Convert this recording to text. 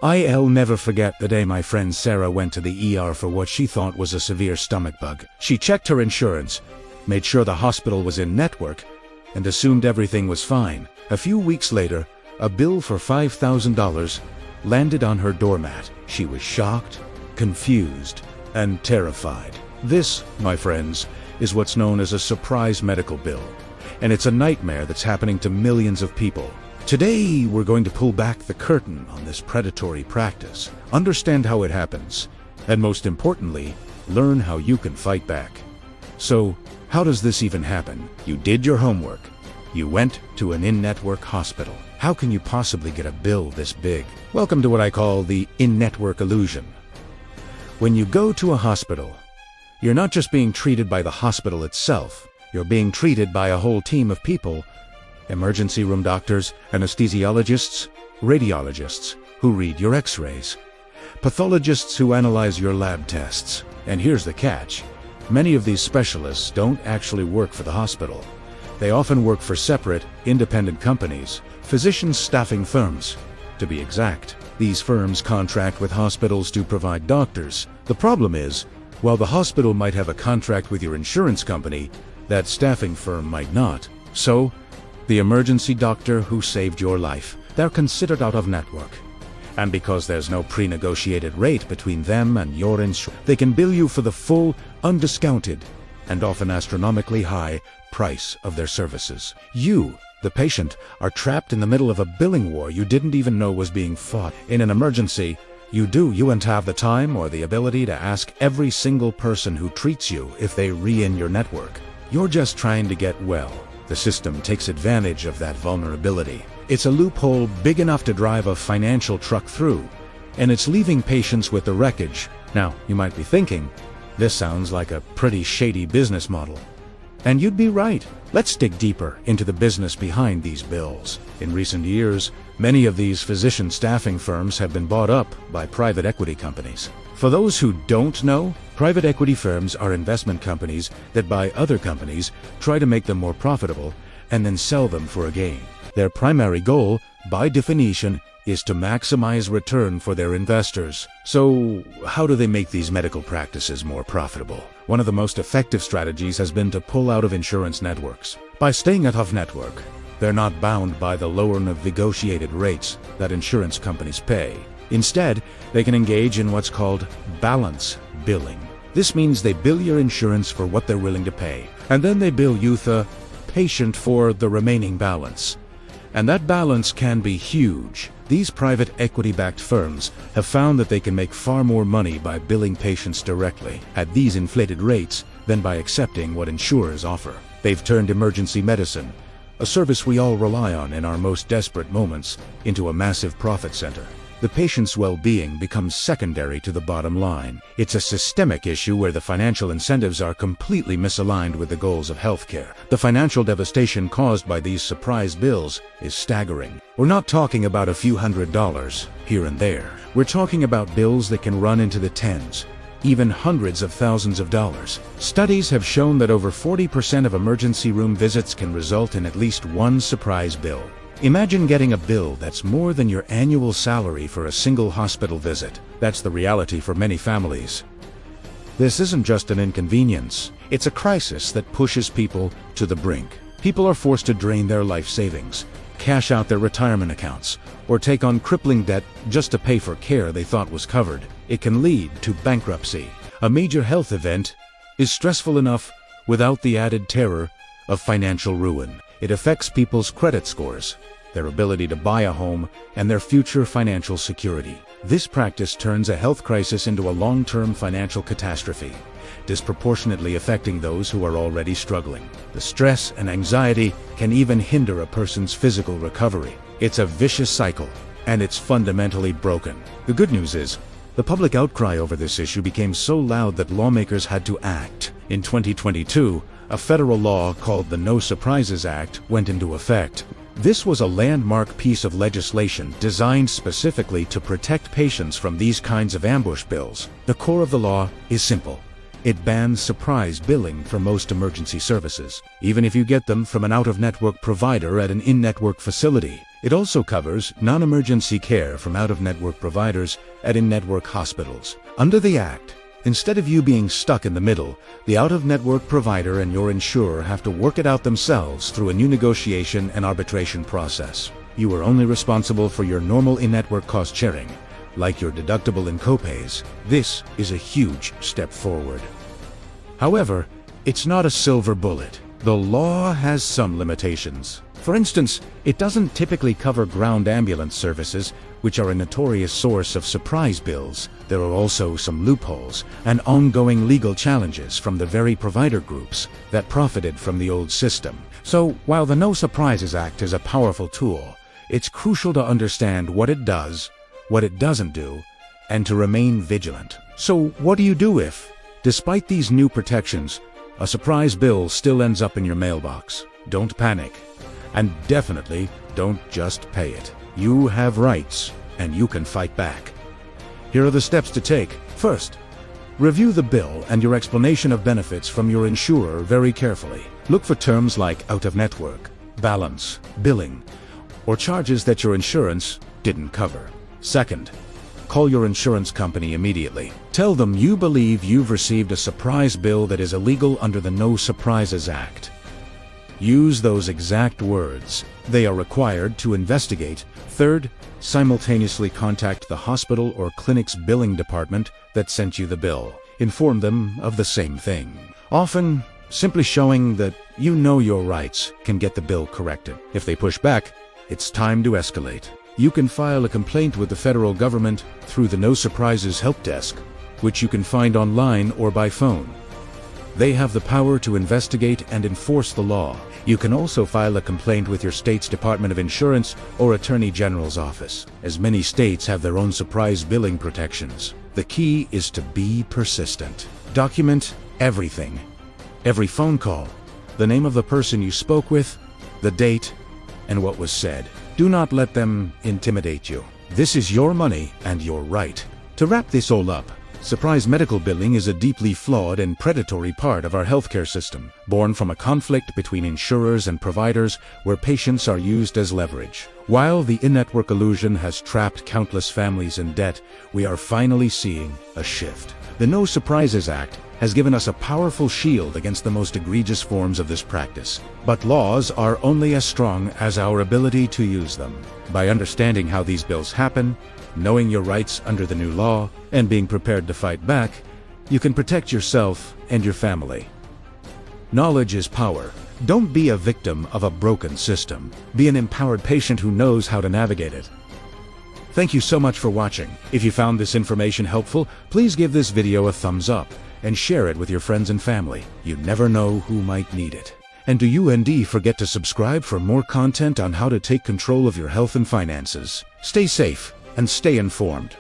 I'll never forget the day my friend Sarah went to the ER for what she thought was a severe stomach bug. She checked her insurance, made sure the hospital was in network, and assumed everything was fine. A few weeks later, a bill for $5,000 landed on her doormat. She was shocked, confused, and terrified. This, my friends, is what's known as a surprise medical bill, and it's a nightmare that's happening to millions of people. Today, we're going to pull back the curtain on this predatory practice, understand how it happens, and most importantly, learn how you can fight back. So, how does this even happen? You did your homework. You went to an in-network hospital. How can you possibly get a bill this big? Welcome to what I call the in-network illusion. When you go to a hospital, you're not just being treated by the hospital itself, you're being treated by a whole team of people: emergency room doctors, anesthesiologists, radiologists who read your x-rays, pathologists who analyze your lab tests. And here's the catch: many of these specialists don't actually work for the hospital. They often work for separate, independent companies, physician staffing firms, to be exact. These firms contract with hospitals to provide doctors. The problem is, while the hospital might have a contract with your insurance company, that staffing firm might not. So, the emergency doctor who saved your life, they're considered out of network. And because there's no pre-negotiated rate between them and your insurance, they can bill you for the full, undiscounted, and often astronomically high price of their services. You, the patient, are trapped in the middle of a billing war you didn't even know was being fought. In an emergency, you won't have the time or the ability to ask every single person who treats you if they re-in your network. You're just trying to get well. The system takes advantage of that vulnerability. It's a loophole big enough to drive a financial truck through, and it's leaving patients with the wreckage. Now, you might be thinking, this sounds like a pretty shady business model. And you'd be right. Let's dig deeper into the business behind these bills. In recent years, many of these physician staffing firms have been bought up by private equity companies. For those who don't know, private equity firms are investment companies that buy other companies, try to make them more profitable, and then sell them for a gain. Their primary goal, by definition, is to maximize return for their investors. So, how do they make these medical practices more profitable? One of the most effective strategies has been to pull out of insurance networks. By staying out of network, they're not bound by the lower negotiated rates that insurance companies pay. Instead, they can engage in what's called balance billing. This means they bill your insurance for what they're willing to pay, and then they bill you, the patient, for the remaining balance. And that balance can be huge. These private equity-backed firms have found that they can make far more money by billing patients directly at these inflated rates than by accepting what insurers offer. They've turned emergency medicine, a service we all rely on in our most desperate moments, into a massive profit center. The patient's well-being becomes secondary to the bottom line. It's a systemic issue where the financial incentives are completely misaligned with the goals of healthcare. The financial devastation caused by these surprise bills is staggering. We're not talking about a few $100s here and there. We're talking about bills that can run into the tens, even hundreds of thousands of dollars. Studies have shown that over 40% of emergency room visits can result in at least one surprise bill. Imagine getting a bill that's more than your annual salary for a single hospital visit. That's the reality for many families. This isn't just an inconvenience. It's a crisis that pushes people to the brink. People are forced to drain their life savings, cash out their retirement accounts, or take on crippling debt just to pay for care they thought was covered. It can lead to bankruptcy. A major health event is stressful enough without the added terror of financial ruin. It affects people's credit scores, their ability to buy a home, and their future financial security. This practice turns a health crisis into a long-term financial catastrophe, disproportionately affecting those who are already struggling. The stress and anxiety can even hinder a person's physical recovery. It's a vicious cycle, and it's fundamentally broken. The good news is, the public outcry over this issue became so loud that lawmakers had to act. In 2022, a federal law called the No Surprises Act went into effect. This was a landmark piece of legislation designed specifically to protect patients from these kinds of ambush bills. The core of the law is simple. It bans surprise billing for most emergency services, even if you get them from an out-of-network provider at an in-network facility. It also covers non-emergency care from out-of-network providers at in-network hospitals. Under the Act, instead of you being stuck in the middle, the out-of-network provider and your insurer have to work it out themselves through a new negotiation and arbitration process. You are only responsible for your normal in-network cost sharing, like your deductible and copays. This is a huge step forward. However, it's not a silver bullet. The law has some limitations. For instance, it doesn't typically cover ground ambulance services, which are a notorious source of surprise bills. There are also some loopholes and ongoing legal challenges from the very provider groups that profited from the old system. So, while the No Surprises Act is a powerful tool, it's crucial to understand what it does, what it doesn't do, and to remain vigilant. So, what do you do if, despite these new protections, a surprise bill still ends up in your mailbox? Don't panic. And definitely don't just pay it. You have rights, and you can fight back. Here are the steps to take. First, review the bill and your explanation of benefits from your insurer very carefully. Look for terms like out-of-network, balance, billing, or charges that your insurance didn't cover. Second, call your insurance company immediately. Tell them you believe you've received a surprise bill that is illegal under the No Surprises Act. Use those exact words. They are required to investigate. Third, simultaneously contact the hospital or clinic's billing department that sent you the bill. Inform them of the same thing. Often, simply showing that you know your rights can get the bill corrected. If they push back, it's time to escalate. You can file a complaint with the federal government through the No Surprises Help Desk, which you can find online or by phone. They have the power to investigate and enforce the law. You can also file a complaint with your state's Department of Insurance or Attorney General's office, as many states have their own surprise billing protections. The key is to be persistent. Document everything. Every phone call, the name of the person you spoke with, the date, and what was said. Do not let them intimidate you. This is your money and your right. To wrap this all up, surprise medical billing is a deeply flawed and predatory part of our healthcare system, born from a conflict between insurers and providers where patients are used as leverage. While the in-network illusion has trapped countless families in debt, we are finally seeing a shift. The No Surprises Act has given us a powerful shield against the most egregious forms of this practice. But laws are only as strong as our ability to use them. By understanding how these bills happen, knowing your rights under the new law, and being prepared to fight back, you can protect yourself and your family. Knowledge is power. Don't be a victim of a broken system. Be an empowered patient who knows how to navigate it. Thank you so much for watching. If you found this information helpful, please give this video a thumbs up and share it with your friends and family. You never know who might need it. And do forget to subscribe for more content on how to take control of your health and finances. Stay safe and stay informed.